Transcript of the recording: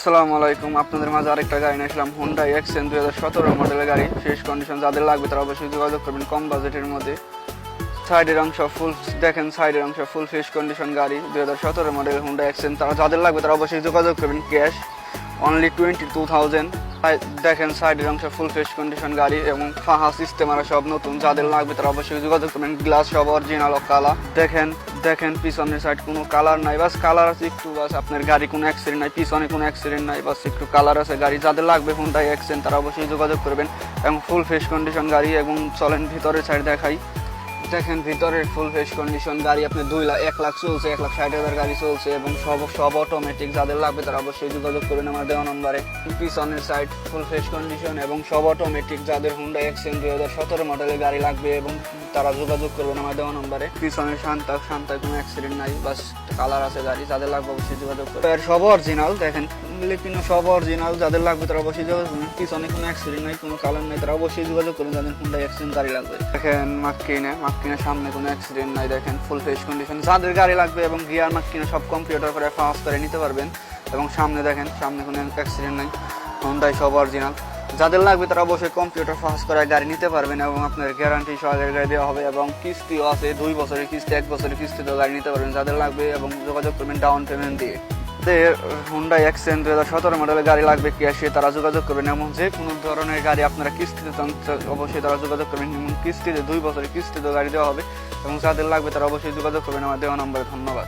আসসালামু আলাইকুম, আপনাদের মাঝে আরেকটা গাড়ি নিয়ে আসলাম। হুন্ডাই এক্সেন 2017 মডেলের গাড়ি। ফ্রেশ কন্ডিশন, যাদের লাগবে তারা অবশ্যই যোগাযোগ করবেন কম বাজেটের মধ্যে। সাইডের অংশ ফুল দেখেন, সাইডের অংশ ফুল ফ্রেশ কন্ডিশন গাড়ি 2017 মডেল হুন্ডা এক্সেন। তারা যাদের লাগবে তারা অবশ্যই যোগাযোগ করবেন। Cash only 22,000। দেখেন সাইডের অংশ ফুল ফ্রেশ কন্ডিশন গাড়ি এবং ফাহা সিস্টেম আর সব নতুন। যাদের লাগবে তারা অবশ্যই যোগাযোগ করবেন। গ্লাস সব অরিজিনাল ও কালা। দেখেন পিছনের সাইড কোনো কালার নাই, বাস কালার আছে একটু, বাস আপনার গাড়ি কোনো অ্যাক্সিডেন্ট নাই, পিছনে কোনো অ্যাক্সিডেন্ট নাই, বাস একটু কালার আছে গাড়ি। যাদের লাগবে হুন্ডাই এক্সেন তারা অবশ্যই যোগাযোগ করবেন এবং ফুল ফ্রেশ কন্ডিশন গাড়ি। এবং চলেন ভিতরের সাইড দেখাই। দেখেন ভিতরের ফুল ফ্রেশ কন্ডিশন গাড়ি, আপনার 1 লাখ চলছে, 1,60,000 গাড়ি চলছে এবং সব অটোমেটিক। যাদের লাগবে তারা অবশ্যই যোগাযোগ করবেন আমার দেওয়া নম্বরে। পিছনের সাইড ফুল ফ্রেশ কন্ডিশন এবং সব অটোমেটিক। যাদের হুন্ডা এক্সেন 2017 মডেলের গাড়ি লাগবে এবং তারা যোগাযোগ করবেন আমার দেওয়া নম্বরে। পিছনের শান্তায় কোনো অ্যাক্সিডেন্ট নাই, বাস কালার আছে গাড়ি। যাদের লাগবে অবশ্যই যোগাযোগ করবেন। সব অরিজিনাল, দেখেন লিপিনো সব অরিজিনাল। যাদের লাগবে তারা অবশ্যই যোগাযোগ করবেন। পিছনে কোনো অ্যাক্সিডেন্ট নাই, কোনো কালার নাই, তারা অবশ্যই যোগাযোগ করবেন যাদের হুন্ডা এক্সেন গাড়ি লাগবে। দেখেন মাক্কিনের সামনে কোনো অ্যাক্সিডেন্ট নাই, দেখেন ফুল ফ্রেশ কন্ডিশন। যাদের গাড়ি লাগবে এবং গিয়ার মাক্কিনে সব কম্পিউটার করে ফাঁস করে নিতে পারবেন। এবং সামনে দেখেন, সামনে কোনো অ্যাক্সিডেন্ট নাই, হুন্ডাই সব অরিজিনাল। যাদের লাগবে তারা অবশ্যই কম্পিউটার ফাঁস করে গাড়ি নিতে পারবেন এবং আপনার গ্যারান্টি সহকারে গাড়ি দেওয়া হবে এবং কিস্তিও আছে, 2 বছরের কিস্তি, 1 বছরের কিস্তিতেও গাড়ি নিতে পারবেন। যাদের লাগবে এবং যোগাযোগ করবেন ডাউন পেমেন্ট দিয়ে। হুন্ডাই এক্সেন 2017 মডেলের গাড়ি লাগবে ক্যাশে, তারা যোগাযোগ করবেন। এবং যে কোনো ধরনের গাড়ি আপনারা কিস্তিতে চান অবশ্যই তারা যোগাযোগ করবেন এবং কিস্তিতে 2 বছরের কিস্তিতেও গাড়ি দেওয়া হবে। এবং যাদের লাগবে তারা অবশ্যই যোগাযোগ করবেন আমার দেওয়া নম্বরে। ধন্যবাদ।